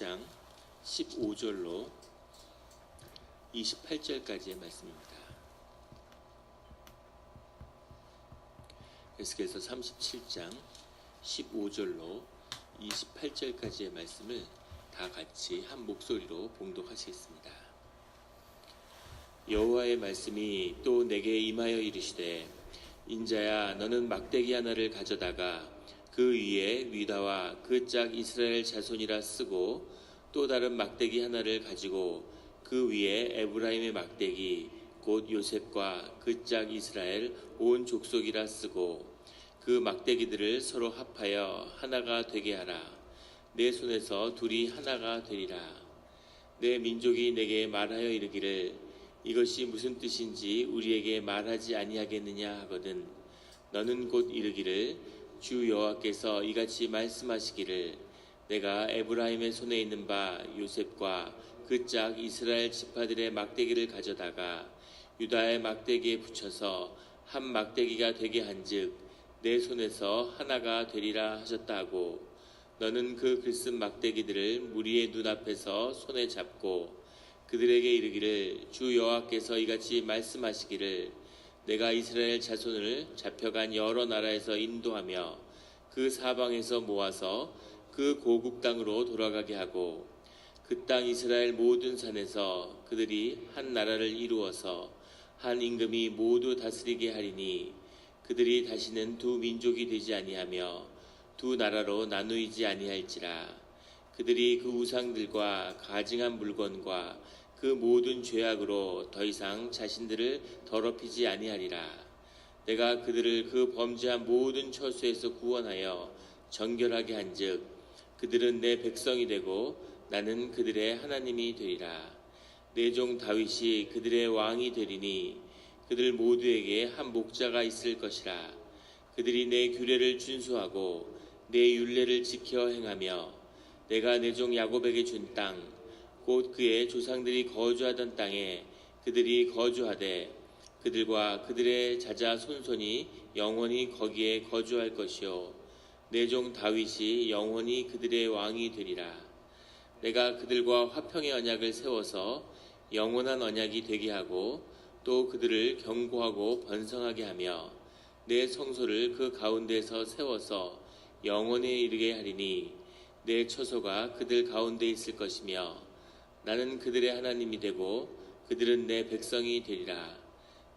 장 15절로 28절까지의 말씀입니다. 에스겔서 37장 15절로 28절까지의 말씀을 다 같이 한 목소리로 봉독하시겠습니다. 여호와의 말씀이 또 내게 임하여 이르시되, 인자야, 너는 막대기 하나를 가져다가 그 위에 유다와 그 짝 이스라엘 자손이라 쓰고, 또 다른 막대기 하나를 가지고 그 위에 에브라임의 막대기 곧 요셉과 그 짝 이스라엘 온 족속이라 쓰고, 그 막대기들을 서로 합하여 하나가 되게 하라. 내 손에서 둘이 하나가 되리라. 내 민족이 내게 말하여 이르기를, 이것이 무슨 뜻인지 우리에게 말하지 아니하겠느냐 하거든. 너는 곧 이르기를, 주 여호와께서 이같이 말씀하시기를, 내가 에브라임의 손에 있는 바 요셉과 그 짝 이스라엘 지파들의 막대기를 가져다가 유다의 막대기에 붙여서 한 막대기가 되게 한즉 내 손에서 하나가 되리라 하셨다 하고, 너는 그 글쓴 막대기들을 무리의 눈앞에서 손에 잡고 그들에게 이르기를, 주 여호와께서 이같이 말씀하시기를, 내가 이스라엘 자손을 잡혀간 여러 나라에서 인도하며 그 사방에서 모아서 그 고국 땅으로 돌아가게 하고, 그 땅 이스라엘 모든 산에서 그들이 한 나라를 이루어서 한 임금이 모두 다스리게 하리니, 그들이 다시는 두 민족이 되지 아니하며 두 나라로 나누이지 아니할지라. 그들이 그 우상들과 가증한 물건과 그 모든 죄악으로 더 이상 자신들을 더럽히지 아니하리라. 내가 그들을 그 범죄한 모든 처소에서 구원하여 정결하게 한즉 그들은 내 백성이 되고 나는 그들의 하나님이 되리라. 내 종 다윗이 그들의 왕이 되리니 그들 모두에게 한 목자가 있을 것이라. 그들이 내 규례를 준수하고 내 율례를 지켜 행하며 내가 내 종 야곱에게 준 땅 곧 그의 조상들이 거주하던 땅에 그들이 거주하되 그들과 그들의 자자 손손이 영원히 거기에 거주할 것이요, 내 종 다윗이 영원히 그들의 왕이 되리라. 내가 그들과 화평의 언약을 세워서 영원한 언약이 되게 하고 또 그들을 견고하고 번성하게 하며 내 성소를 그 가운데에서 세워서 영원에 이르게 하리니, 내 처소가 그들 가운데 있을 것이며 나는 그들의 하나님이 되고 그들은 내 백성이 되리라.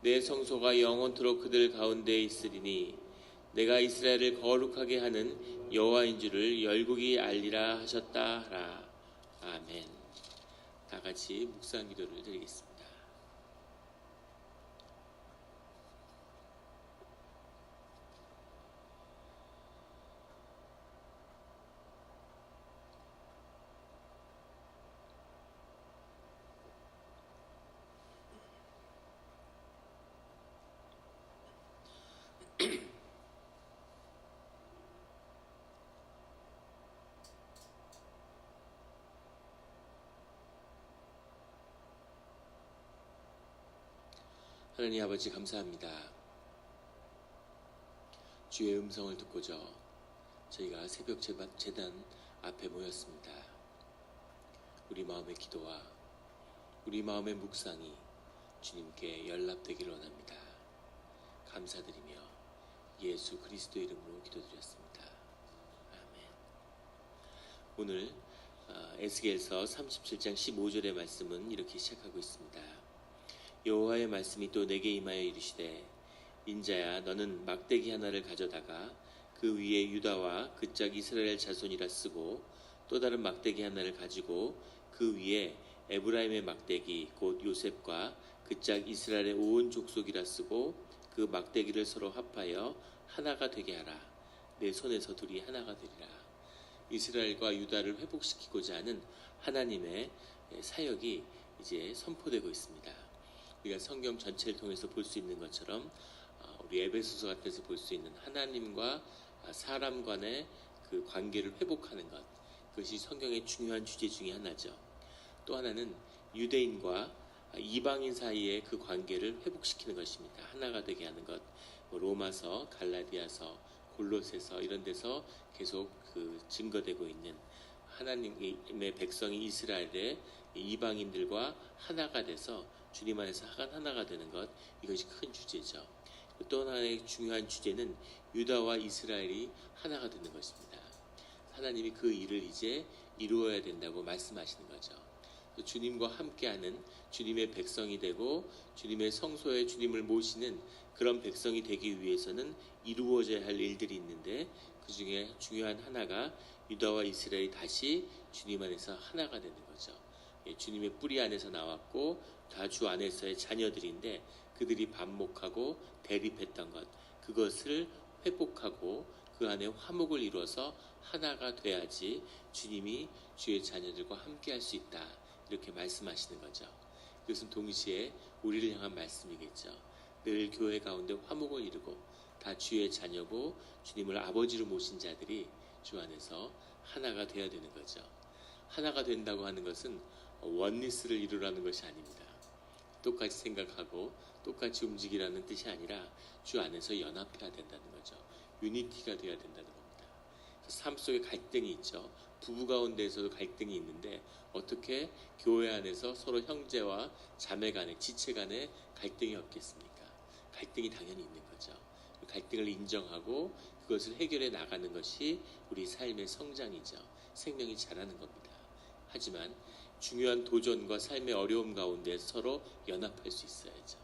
내 성소가 영원토록 그들 가운데 있으리니 내가 이스라엘을 거룩하게 하는 여호와인 줄을 열국이 알리라 하셨다 하라. 아멘. 다 같이 묵상 기도를 드리겠습니다. 하나님 아버지, 감사합니다. 주의 음성을 듣고자 저희가 새벽 제단 앞에 모였습니다. 우리 마음의 기도와 우리 마음의 묵상이 주님께 연락되기를 원합니다. 감사드리며 예수 그리스도 이름으로 기도드렸습니다. 아멘. 오늘 에스겔서 37장 15절의 말씀은 이렇게 시작하고 있습니다. 여호와의 말씀이 또 내게 임하여 이르시되, 인자야, 너는 막대기 하나를 가져다가 그 위에 유다와 그 짝 이스라엘 자손이라 쓰고, 또 다른 막대기 하나를 가지고 그 위에 에브라임의 막대기 곧 요셉과 그 짝 이스라엘의 온 족속이라 쓰고, 그 막대기를 서로 합하여 하나가 되게 하라. 내 손에서 둘이 하나가 되리라. 이스라엘과 유다를 회복시키고자 하는 하나님의 사역이 이제 선포되고 있습니다. 우리가 성경 전체를 통해서 볼 수 있는 것처럼 우리 에베소서 같은 데서 볼 수 있는 하나님과 사람 간의 그 관계를 회복하는 것, 그것이 성경의 중요한 주제 중에 하나죠. 또 하나는 유대인과 이방인 사이의 그 관계를 회복시키는 것입니다. 하나가 되게 하는 것, 로마서, 갈라디아서, 골로새서 이런 데서 계속 그 증거되고 있는 하나님의 백성이 이스라엘의 이방인들과 하나가 돼서 주님 안에서 하나가 되는 것, 이것이 큰 주제죠. 또 하나의 중요한 주제는 유다와 이스라엘이 하나가 되는 것입니다. 하나님이 그 일을 이제 이루어야 된다고 말씀하시는 거죠. 주님과 함께하는 주님의 백성이 되고 주님의 성소에 주님을 모시는 그런 백성이 되기 위해서는 이루어져야 할 일들이 있는데, 그 중에 중요한 하나가 유다와 이스라엘이 다시 주님 안에서 하나가 되는 거죠. 주님의 뿌리 안에서 나왔고 다 주 안에서의 자녀들인데, 그들이 반목하고 대립했던 것, 그것을 회복하고 그 안에 화목을 이루어서 하나가 돼야지 주님이 주의 자녀들과 함께 할 수 있다, 이렇게 말씀하시는 거죠. 이것은 동시에 우리를 향한 말씀이겠죠. 늘 교회 가운데 화목을 이루고 다 주의 자녀고 주님을 아버지로 모신 자들이 주 안에서 하나가 되어야 되는 거죠. 하나가 된다고 하는 것은 원리스를 이루라는 것이 아닙니다. 똑같이 생각하고 똑같이 움직이라는 뜻이 아니라 주 안에서 연합해야 된다는 거죠. 유니티가 되어야 된다는 겁니다. 삶 속에 갈등이 있죠. 부부 가운데에서도 갈등이 있는데 어떻게 교회 안에서 서로 형제와 자매 간에, 지체 간에 갈등이 없겠습니까? 갈등이 당연히 있는 거죠. 갈등을 인정하고 그것을 해결해 나가는 것이 우리 삶의 성장이죠. 생명이 자라는 겁니다. 하지만 중요한 도전과 삶의 어려움 가운데 서로 연합할 수 있어야죠.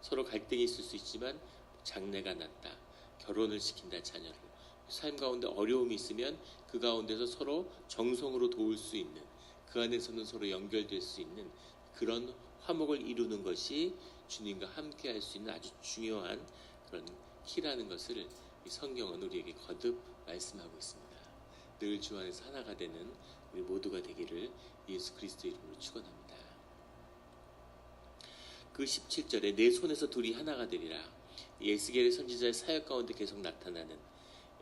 서로 갈등이 있을 수 있지만 장래가 났다, 결혼을 시킨다, 자녀를, 삶 가운데 어려움이 있으면 그 가운데서 서로 정성으로 도울 수 있는, 그 안에서는 서로 연결될 수 있는 그런 화목을 이루는 것이 주님과 함께 할 수 있는 아주 중요한 그런 키라는 것을 이 성경은 우리에게 거듭 말씀하고 있습니다. 늘 주 안에서 하나가 되는 우리 모두가 되기를 예수 그리스도 이름으로 축원합니다. 그 17절에 내 손에서 둘이 하나가 되리라, 에스겔 선지자의 사역 가운데 계속 나타나는,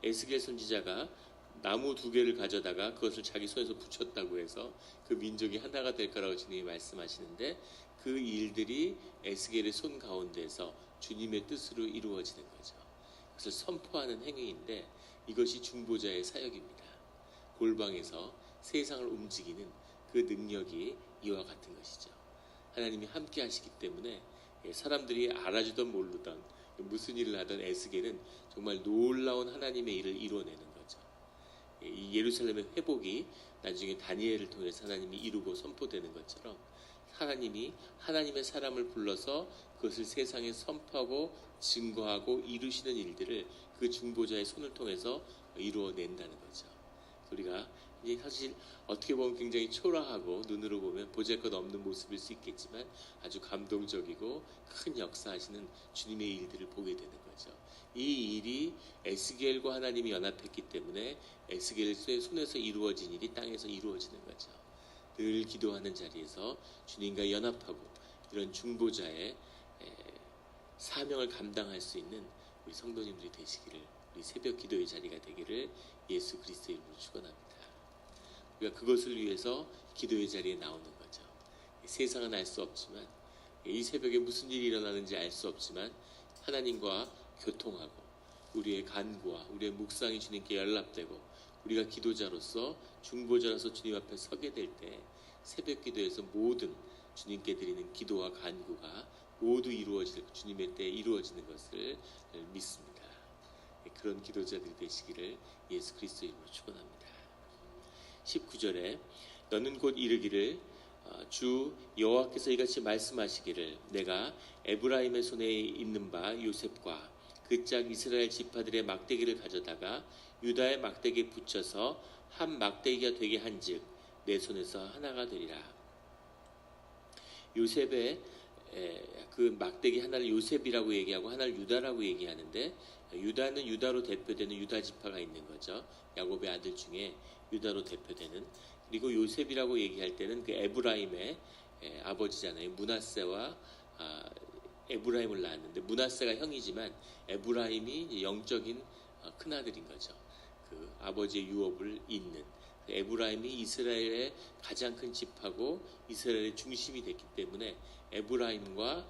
에스겔 선지자가 나무 2개를 가져다가 그것을 자기 손에서 붙였다고 해서 그 민족이 하나가 될 거라고 주님이 말씀하시는데, 그 일들이 에스겔의 손 가운데에서 주님의 뜻으로 이루어지는 거죠. 그것을 선포하는 행위인데 이것이 중보자의 사역입니다. 골방에서 세상을 움직이는 그 능력이 이와 같은 것이죠. 하나님이 함께 하시기 때문에 사람들이 알아주던 모르던 무슨 일을 하던 에스겔은 정말 놀라운 하나님의 일을 이루어내는 거죠. 이 예루살렘의 회복이 나중에 다니엘을 통해서 하나님이 이루고 선포되는 것처럼 하나님이 하나님의 사람을 불러서 그것을 세상에 선포하고 증거하고 이루시는 일들을 그 중보자의 손을 통해서 이루어낸다는 거죠. 우리가 이제 사실 어떻게 보면 굉장히 초라하고 눈으로 보면 보잘것없는 모습일 수 있겠지만 아주 감동적이고 큰 역사하시는 주님의 일들을 보게 되는 거죠. 이 일이 에스겔과 하나님이 연합했기 때문에 에스겔의 손에서 이루어진 일이 땅에서 이루어지는 거죠. 늘 기도하는 자리에서 주님과 연합하고 이런 중보자의 사명을 감당할 수 있는 우리 성도님들이 되시기를, 우리 새벽 기도의 자리가 되기를 예수 그리스도의 이름으로 축원합니다. 우리가 그것을 위해서 기도의 자리에 나오는 거죠. 세상은 알 수 없지만, 이 새벽에 무슨 일이 일어나는지 알 수 없지만 하나님과 교통하고 우리의 간구와 우리의 묵상이 주님께 연락되고 우리가 기도자로서 중보자로서 주님 앞에 서게 될 때 새벽 기도에서 모든 주님께 드리는 기도와 간구가 모두 이루어질, 주님의 때에 이루어지는 것을 믿습니다. 그런 기도자들이 되시기를 예수 그리스도의 이름으로 축원합니다. 19절에 너는 곧 이르기를 주 여호와께서 이같이 말씀하시기를 내가 에브라임의 손에 있는 바 요셉과 그 짝 이스라엘 지파들의 막대기를 가져다가 유다의 막대기에 붙여서 한 막대기가 되게 한즉 내 손에서 하나가 되리라. 요셉의 그 막대기 하나를 요셉이라고 얘기하고 하나를 유다라고 얘기하는데, 유다는 유다로 대표되는 유다 지파가 있는 거죠. 야곱의 아들 중에 유다로 대표되는. 그리고 요셉이라고 얘기할 때는 그 에브라임의 아버지잖아요. 므낫세와 에브라임을 낳았는데 므낫세가 형이지만 에브라임이 영적인 큰아들인 거죠. 그 아버지의 유업을 잇는 에브라임이 이스라엘의 가장 큰 지파고 이스라엘의 중심이 됐기 때문에 에브라임과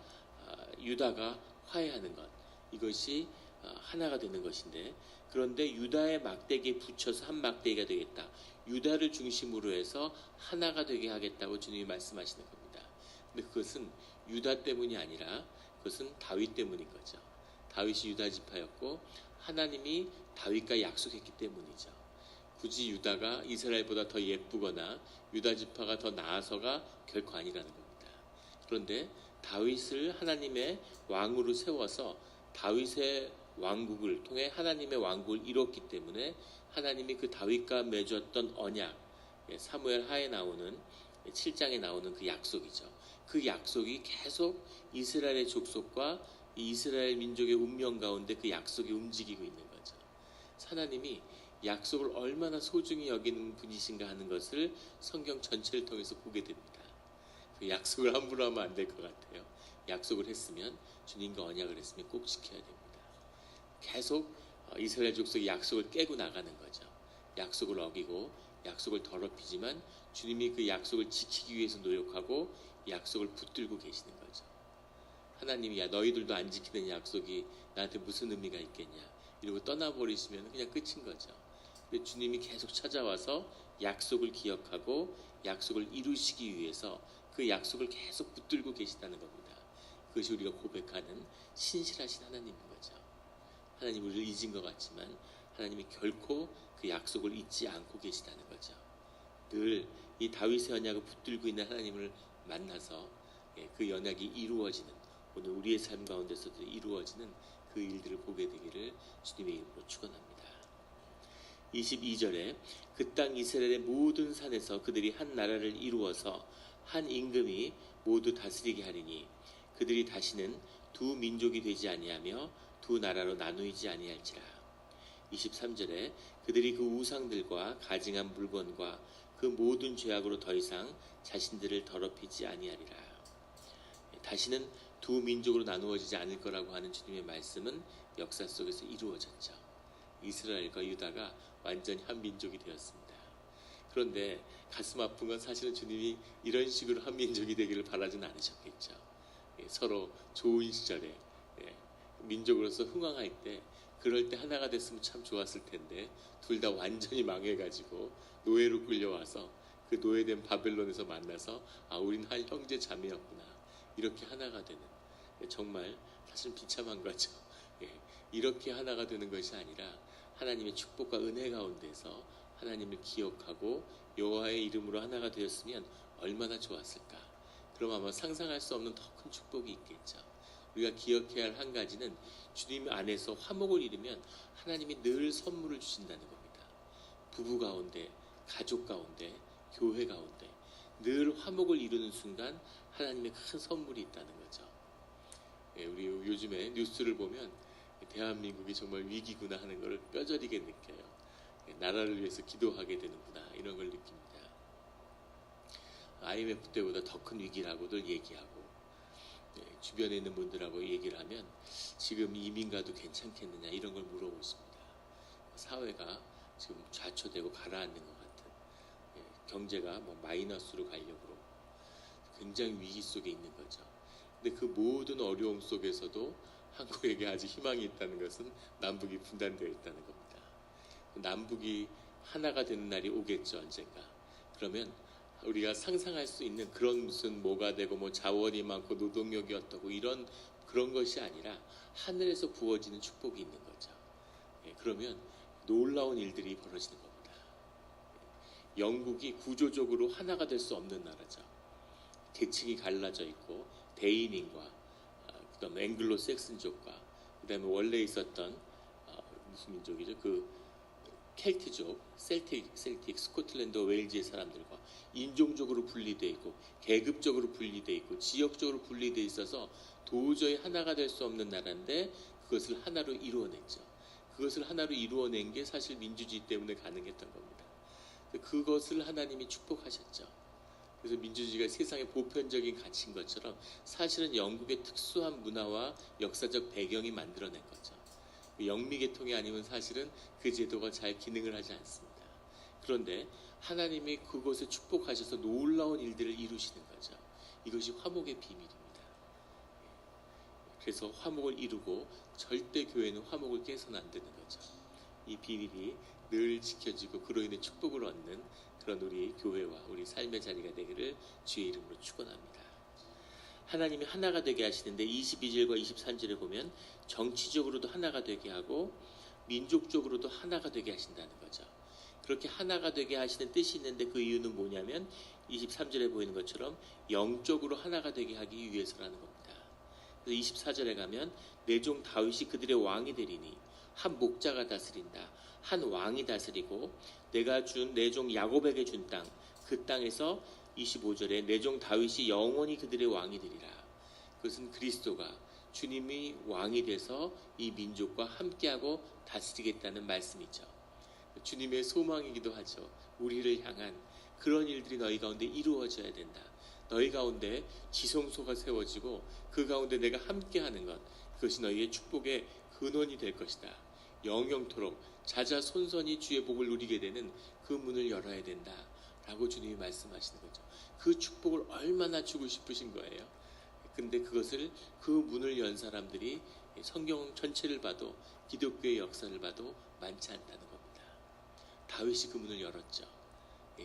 유다가 화해하는 것, 이것이 하나가 되는 것인데, 그런데 유다의 막대기에 붙여서 한 막대기가 되겠다. 유다를 중심으로 해서 하나가 되게 하겠다고 주님이 말씀하시는 겁니다. 근데 그것은 유다 때문이 아니라 그것은 다윗 때문인 거죠. 다윗이 유다 지파였고 하나님이 다윗과 약속했기 때문이죠. 굳이 유다가 이스라엘보다 더 예쁘거나 유다 지파가 더 나아서가 결코 아니라는 겁니다. 그런데 다윗을 하나님의 왕으로 세워서 다윗의 왕국을 통해 하나님의 왕국을 이뤘기 때문에 하나님이 그 다윗과 맺었던 언약, 사무엘 하에 나오는 7장에 나오는 그 약속이죠. 그 약속이 계속 이스라엘의 족속과 이스라엘 민족의 운명 가운데 그 약속이 움직이고 있는 거죠. 하나님이 약속을 얼마나 소중히 여기는 분이신가 하는 것을 성경 전체를 통해서 보게 됩니다. 그 약속을 함부로 하면 안 될 것 같아요. 약속을 했으면 주님과 언약을 했으면 꼭 지켜야 됩니다. 계속 이스라엘 족속이 약속을 깨고 나가는 거죠. 약속을 어기고 약속을 더럽히지만 주님이 그 약속을 지키기 위해서 노력하고 약속을 붙들고 계시는 거죠. 하나님이 야 너희들도 안 지키는 약속이 나한테 무슨 의미가 있겠냐 이러고 떠나버리시면 그냥 끝인 거죠. 근데 주님이 계속 찾아와서 약속을 기억하고 약속을 이루시기 위해서 그 약속을 계속 붙들고 계시다는 겁니다. 그것이 우리가 고백하는 신실하신 하나님인 거죠. 하나님 우리를 잊은 것 같지만 하나님이 결코 그 약속을 잊지 않고 계시다는 거죠. 늘 이 다윗의 언약을 붙들고 있는 하나님을 만나서 그 언약이 이루어지는 오늘 우리의 삶 가운데서도 이루어지는 그 일들을 보게 되기를 주님의 이름으로 축원합니다. 22절에 그 땅 이스라엘의 모든 산에서 그들이 한 나라를 이루어서 한 임금이 모두 다스리게 하리니 그들이 다시는 두 민족이 되지 아니하며 두 나라로 나누이지 아니할지라. 23절에 그들이 그 우상들과 가증한 물건과 그 모든 죄악으로 더 이상 자신들을 더럽히지 아니하리라. 다시는 두 민족으로 나누어지지 않을 거라고 하는 주님의 말씀은 역사 속에서 이루어졌죠. 이스라엘과 유다가 완전히 한 민족이 되었습니다. 그런데 가슴 아픈 건 사실은 주님이 이런 식으로 한 민족이 되기를 바라지는 않으셨겠죠. 서로 좋은 시절에 민족으로서 흥왕할 때 그럴 때 하나가 됐으면 참 좋았을 텐데 둘 다 완전히 망해가지고 노예로 끌려와서 그 노예된 바벨론에서 만나서 우린 한 형제 자매였구나 이렇게 하나가 되는 정말 사실 비참한 거죠. 이렇게 하나가 되는 것이 아니라 하나님의 축복과 은혜 가운데서 하나님을 기억하고 여호와의 이름으로 하나가 되었으면 얼마나 좋았을까. 그럼 아마 상상할 수 없는 더 큰 축복이 있겠죠. 우리가 기억해야 할 한 가지는 주님 안에서 화목을 이루면 하나님이 늘 선물을 주신다는 겁니다. 부부 가운데, 가족 가운데, 교회 가운데 늘 화목을 이루는 순간 하나님의 큰 선물이 있다는 거죠. 우리 요즘에 뉴스를 보면 대한민국이 정말 위기구나 하는 것을 뼈저리게 느껴요. 나라를 위해서 기도하게 되는구나 이런 걸 느낍니다. IMF 때보다 더 큰 위기라고들 얘기하고 주변에 있는 분들하고 얘기를 하면 지금 이민 가도 괜찮겠느냐 이런 걸 물어보십니다. 사회가 지금 좌초되고 가라앉는 것 같은 경제가 마이너스로 가려고 굉장히 위기 속에 있는 거죠. 근데 그 모든 어려움 속에서도 한국에게 아직 희망이 있다는 것은 남북이 분단되어 있다는 겁니다. 남북이 하나가 되는 날이 오겠죠 언젠가. 그러면 우리가 상상할 수 있는 그런 무슨 뭐가 되고 자원이 많고 노동력이 어떻고 이런 그런 것이 아니라 하늘에서 부어지는 축복이 있는 거죠. 그러면 놀라운 일들이 벌어지는 겁니다. 영국이 구조적으로 하나가 될 수 없는 나라죠. 계층이 갈라져 있고 대인인과 그다음에 앵글로 섹슨족과 그다음에 원래 있었던 무슨 민족이죠? 그 켈트족, 셀틱, 스코틀랜드, 웨일즈의 사람들과 인종적으로 분리되어 있고 계급적으로 분리되어 있고 지역적으로 분리되어 있어서 도저히 하나가 될 수 없는 나라인데 그것을 하나로 이루어냈죠. 그것을 하나로 이루어낸 게 사실 민주주의 때문에 가능했던 겁니다. 그것을 하나님이 축복하셨죠. 그래서 민주주의가 세상의 보편적인 가치인 것처럼 사실은 영국의 특수한 문화와 역사적 배경이 만들어낸 거죠. 영미계통이 아니면 사실은 그 제도가 잘 기능을 하지 않습니다. 그런데 하나님이 그곳에 축복하셔서 놀라운 일들을 이루시는 거죠. 이것이 화목의 비밀입니다. 그래서 화목을 이루고 절대 교회는 화목을 깨서는 안 되는 거죠. 이 비밀이 늘 지켜지고 그로 인해 축복을 얻는 그런 우리 교회와 우리 삶의 자리가 되기를 주의 이름으로 축원합니다. 하나님이 하나가 되게 하시는데 22절과 23절에 보면 정치적으로도 하나가 되게 하고 민족적으로도 하나가 되게 하신다는 거죠. 그렇게 하나가 되게 하시는 뜻이 있는데 그 이유는 뭐냐면 23절에 보이는 것처럼 영적으로 하나가 되게 하기 위해서라는 겁니다. 그래서 24절에 가면 내 종 다윗이 그들의 왕이 되리니 한 목자가 다스린다. 한 왕이 다스리고 내가 준 내 종 야곱에게 준 땅, 그 땅에서 25절에 내 종 다윗이 영원히 그들의 왕이 되리라. 그것은 그리스도가 주님이 왕이 돼서 이 민족과 함께하고 다스리겠다는 말씀이죠. 주님의 소망이기도 하죠. 우리를 향한 그런 일들이 너희 가운데 이루어져야 된다. 너희 가운데 지성소가 세워지고 그 가운데 내가 함께하는 것, 그것이 너희의 축복의 근원이 될 것이다. 영영토록 자자손손이 주의 복을 누리게 되는 그 문을 열어야 된다 라고 주님이 말씀하시는 거죠. 그 축복을 얼마나 주고 싶으신 거예요. 근데 그것을 그 문을 연 사람들이 성경 전체를 봐도 기독교의 역사를 봐도 많지 않다는 겁니다. 다윗이 그 문을 열었죠.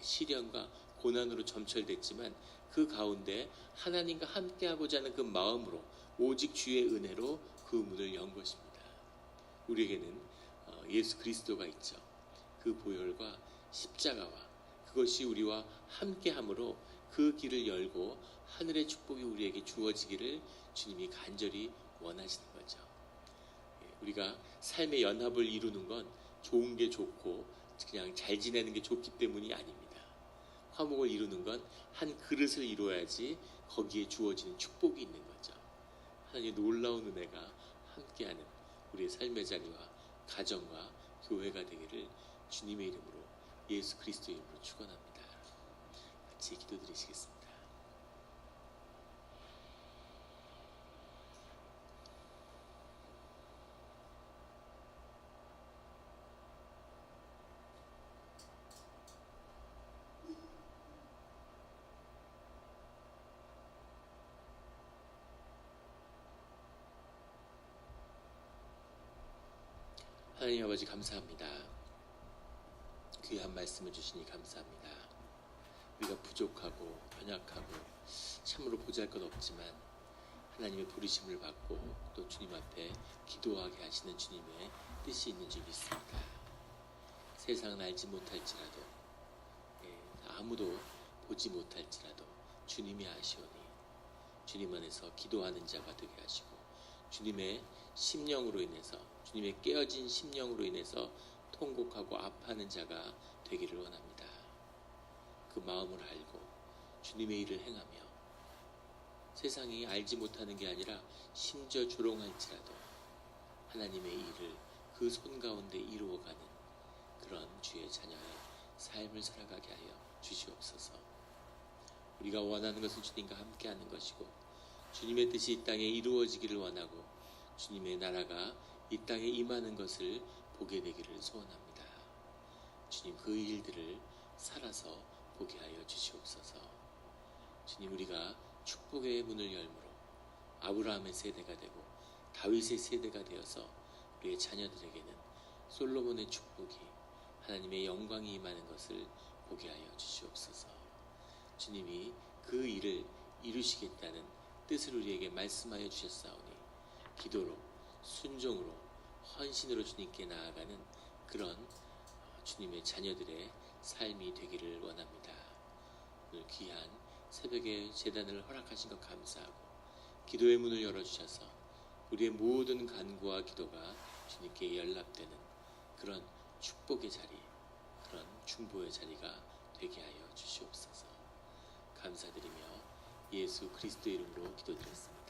시련과 고난으로 점철됐지만 그 가운데 하나님과 함께하고자 하는 그 마음으로 오직 주의 은혜로 그 문을 연 것입니다. 우리에게는 예수 그리스도가 있죠. 그 보혈과 십자가와 그것이 우리와 함께함으로 그 길을 열고 하늘의 축복이 우리에게 주어지기를 주님이 간절히 원하시는 거죠. 우리가 삶의 연합을 이루는 건 좋은 게 좋고 그냥 잘 지내는 게 좋기 때문이 아닙니다. 화목을 이루는 건 한 그릇을 이루어야지 거기에 주어지는 축복이 있는 거죠. 하나님의 놀라운 은혜가 함께하는 우리의 삶의 자리와 가정과 교회가 되기를 주님의 이름으로 예수 그리스도의 이름으로 축원합니다. 같이 기도드리시겠습니다. 하나님 아버지 감사합니다. 귀한 말씀을 주시니 감사합니다. 우리가 부족하고 연약하고 참으로 보잘것 없지만 하나님의 부르심을 받고 또 주님 앞에 기도하게 하시는 주님의 뜻이 있는 줄 믿습니다. 세상은 알지 못할지라도 아무도 보지 못할지라도 주님이 아시오니 주님 안에서 기도하는 자가 되게 하시고 주님의 심령으로 인해서 주님의 깨어진 심령으로 인해서 통곡하고 아파하는 자가 되기를 원합니다. 그 마음을 알고 주님의 일을 행하며 세상이 알지 못하는 게 아니라 심지어 조롱할지라도 하나님의 일을 그 손 가운데 이루어가는 그런 주의 자녀의 삶을 살아가게 하여 주시옵소서. 우리가 원하는 것은 주님과 함께하는 것이고 주님의 뜻이 이 땅에 이루어지기를 원하고 주님의 나라가 이 땅에 임하는 것을 보게 되기를 소원합니다. 주님 그 일들을 살아서 보게 하여 주시옵소서. 주님 우리가 축복의 문을 열므로 아브라함의 세대가 되고 다윗의 세대가 되어서 우리의 자녀들에게는 솔로몬의 축복이 하나님의 영광이 임하는 것을 보게 하여 주시옵소서. 주님이 그 일을 이루시겠다는 뜻을 우리에게 말씀하여 주셨사오니 기도로 순종으로 헌신으로 주님께 나아가는 그런 주님의 자녀들의 삶이 되기를 원합니다. 오늘 귀한 새벽에 제단을 허락하신 것 감사하고 기도의 문을 열어주셔서 우리의 모든 간구와 기도가 주님께 연락되는 그런 축복의 자리, 그런 중보의 자리가 되게 하여 주시옵소서. 감사드리며 예수 그리스도 이름으로 기도드렸습니다.